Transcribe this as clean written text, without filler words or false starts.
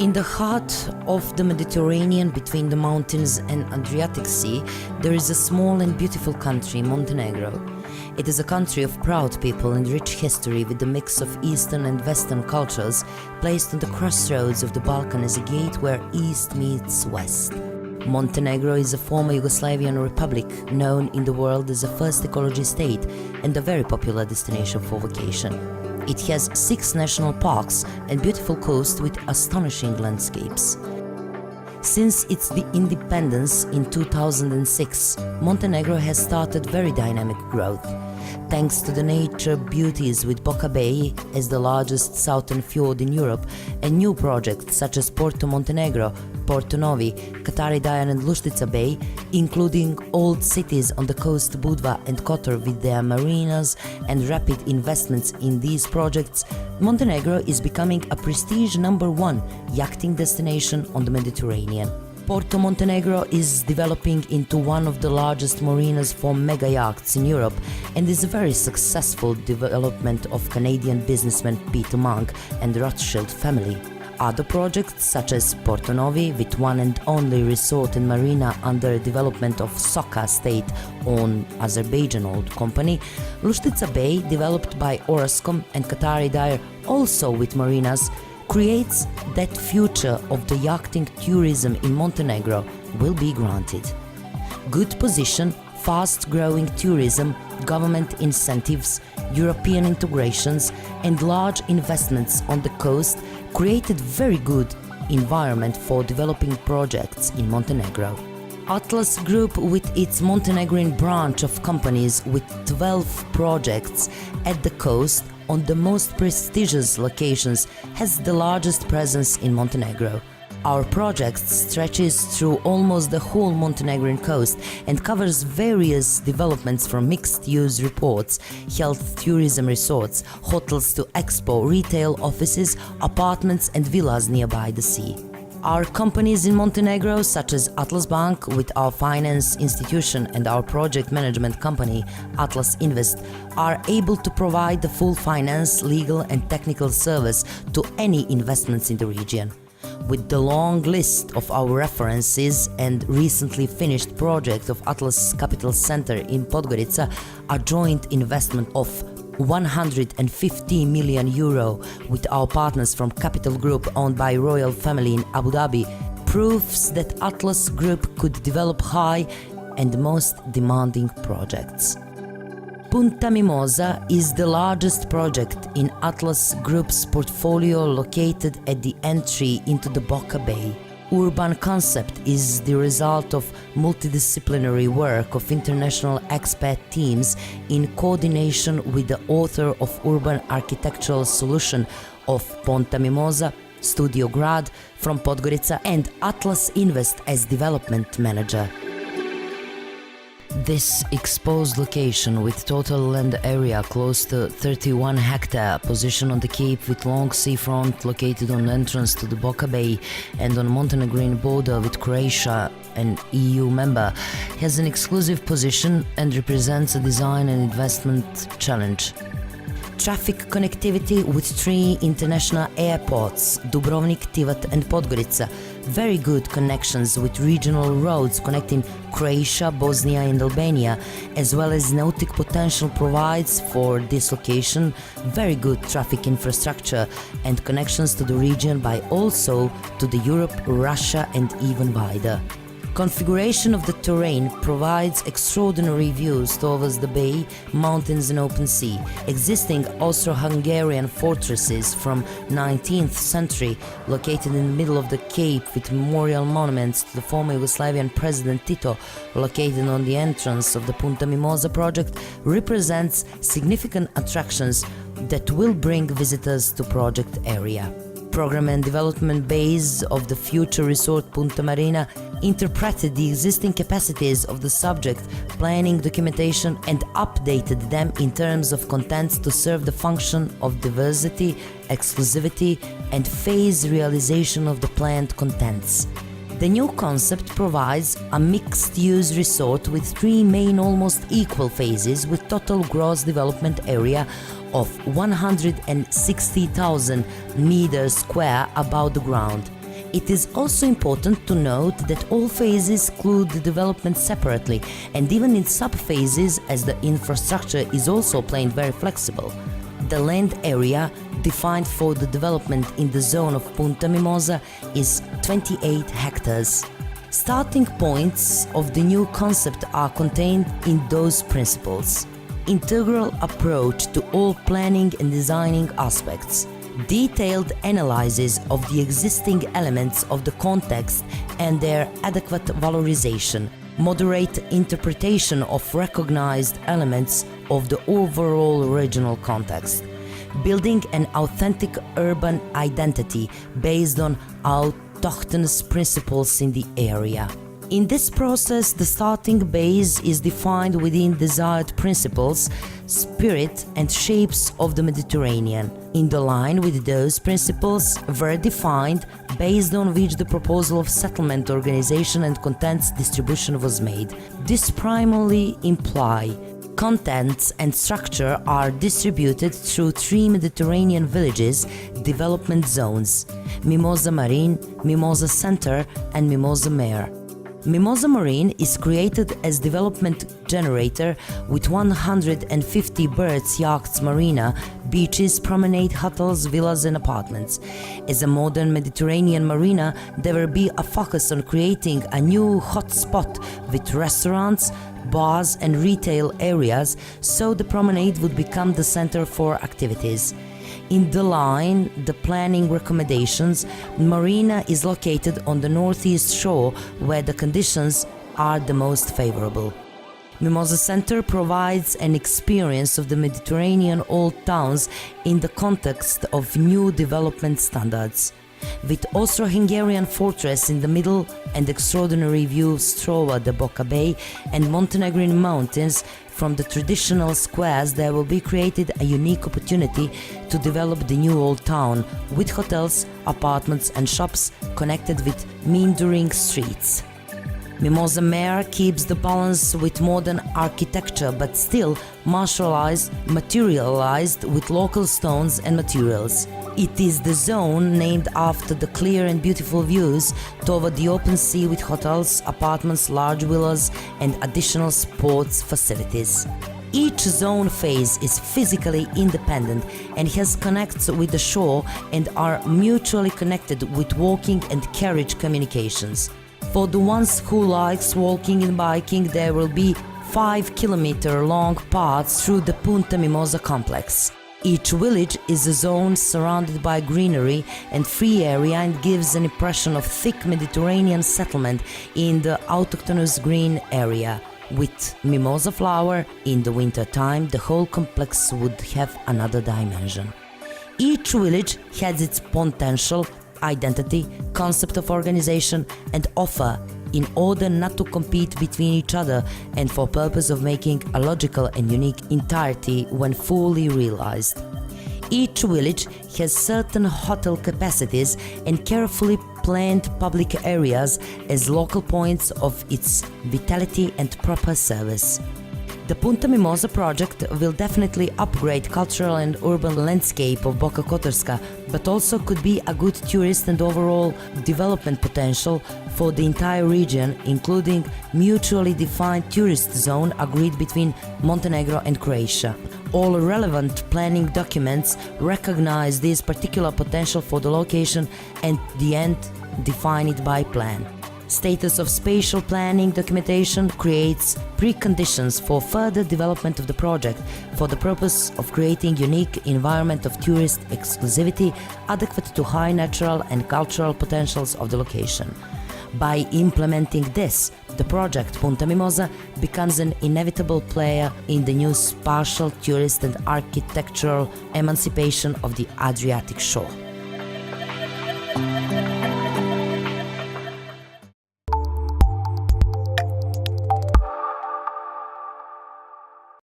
In the heart of the Mediterranean, between the mountains and Adriatic Sea, there is a small and beautiful country, Montenegro. It is a country of proud people and rich history with a mix of Eastern and Western cultures, placed on the crossroads of the Balkan as a gate where East meets West. Montenegro is a former Yugoslavian republic known in the world as a first ecology state and a very popular destination for vacation. It has 6 national parks and beautiful coast with astonishing landscapes. Since its independence in 2006, Montenegro has started very dynamic growth. Thanks to the nature beauties with Boka Bay as the largest southern fjord in Europe and new projects such as Porto Montenegro, Porto Novi, Katari Dajan and Luštica Bay, including old cities on the coast Budva and Kotor with their marinas and rapid investments in these projects, Montenegro is becoming a prestige #1 yachting destination on the Mediterranean. Porto Montenegro is developing into one of the largest marinas for mega yachts in Europe and is a very successful development of Canadian businessman Peter Monk and Rothschild family. Other projects such as Porto Novi, with one and only resort and marina under development of Soka state-owned Azerbaijan-owned company, Luštica Bay, developed by Orascom and Katari Dajan, also with marinas, creates that future of the yachting tourism in Montenegro will be granted. Good position, fast-growing tourism, government incentives, European integrations and large investments on the coast created very good environment for developing projects in Montenegro. Atlas Group, with its Montenegrin branch of companies with 12 projects at the coast on the most prestigious locations, has the largest presence in Montenegro. Our project stretches through almost the whole Montenegrin coast and covers various developments from mixed-use resorts, health tourism resorts, hotels to expo, retail offices, apartments and villas nearby the sea. Our companies in Montenegro, such as Atlas Bank with our finance institution and our project management company, Atlas Invest, are able to provide the full finance, legal and technical service to any investments in the region. With the long list of our references and recently finished project of Atlas Capital Center in Podgorica, a joint investment of 150 million euro with our partners from Capital Group owned by Royal Family in Abu Dhabi, proves that Atlas Group could develop high and most demanding projects. Punta Mimosa is the largest project in Atlas Group's portfolio, located at the entry into the Boka Bay. Urban concept is the result of multidisciplinary work of international expat teams in coordination with the author of Urban Architectural Solution of Punta Mimosa, Studio Grad from Podgorica and Atlas Invest as development manager. This exposed location with total land area close to 31 hectare, positioned on the cape with long seafront, located on entrance to the Boka Bay and on Montenegrin border with Croatia, an EU member, has an exclusive position and represents a design and investment challenge. Traffic connectivity with 3 international airports, Dubrovnik, Tivat and Podgorica, very good connections with regional roads connecting Croatia, Bosnia and Albania, as well as nautic potential provides for this location very good traffic infrastructure and connections to the region by also to the Europe, Russia and even wider. Configuration of the terrain provides extraordinary views towards the bay, mountains and open sea. Existing Austro-Hungarian fortresses from 19th century, located in the middle of the cape with memorial monuments to the former Yugoslavian President Tito, located on the entrance of the Punta Mimosa project, represents significant attractions that will bring visitors to project area. Program and development base of the future resort Punta Marina interpreted the existing capacities of the subject planning documentation and updated them in terms of contents to serve the function of diversity, exclusivity and phase realization of the planned contents. The new concept provides a mixed-use resort with 3 main almost equal phases with total gross development area of 160,000 meters square above the ground. It is also important to note that all phases include the development separately, and even in sub-phases, as the infrastructure is also planned very flexible. The land area defined for the development in the zone of Punta Mimosa is 28 hectares. Starting points of the new concept are contained in those principles. Integral approach to all planning and designing aspects. Detailed analysis of the existing elements of the context and their adequate valorization. Moderate interpretation of recognized elements of the overall regional context. Building an authentic urban identity based on autochthonous principles in the area. In this process, the starting base is defined within desired principles, spirit and shapes of the Mediterranean. In the line with those principles were defined, based on which the proposal of settlement organization and contents distribution was made. This primarily imply contents and structure are distributed through 3 Mediterranean villages, development zones: Mimosa Marine, Mimosa Center and Mimosa Mare. Mimosa Marine is created as development generator with 150 berths, yachts, marina, beaches, promenade, hotels, villas and apartments. As a modern Mediterranean marina, there will be a focus on creating a new hotspot with restaurants, bars and retail areas, so the promenade would become the center for activities. In the line, the planning recommendations, marina is located on the northeast shore where the conditions are the most favorable. Mimosa Center provides an experience of the Mediterranean old towns in the context of new development standards. With Austro-Hungarian fortress in the middle and extraordinary view of Strova, the Boca Bay and Montenegrin mountains, from the traditional squares there will be created a unique opportunity to develop the new old town with hotels, apartments and shops connected with meandering streets. Mimosa Mare keeps the balance with modern architecture but still materialized with local stones and materials. It is the zone named after the clear and beautiful views toward the open sea with hotels, apartments, large villas and additional sports facilities. Each zone phase is physically independent and has connects with the shore and are mutually connected with walking and carriage communications. For the ones who likes walking and biking, there will be 5-kilometer long paths through the Punta Mimosa complex. Each village is a zone surrounded by greenery and free area and gives an impression of thick Mediterranean settlement in the autochthonous green area. With mimosa flower in the winter time, the whole complex would have another dimension. Each village has its potential, identity, concept of organization and offer in order not to compete between each other and for purpose of making a logical and unique entirety when fully realized. Each village has certain hotel capacities and carefully planned public areas as local points of its vitality and proper service. The Punta Mimosa project will definitely upgrade cultural and urban landscape of Boka Kotorska, but also could be a good tourist and overall development potential for the entire region, including mutually defined tourist zone agreed between Montenegro and Croatia. All relevant planning documents recognize this particular potential for the location and the end defined by plan. Status of spatial planning documentation creates preconditions for further development of the project for the purpose of creating unique environment of tourist exclusivity adequate to high natural and cultural potentials of the location. By implementing this, the project Punta Mimosa becomes an inevitable player in the new spatial, tourist and architectural emancipation of the Adriatic shore.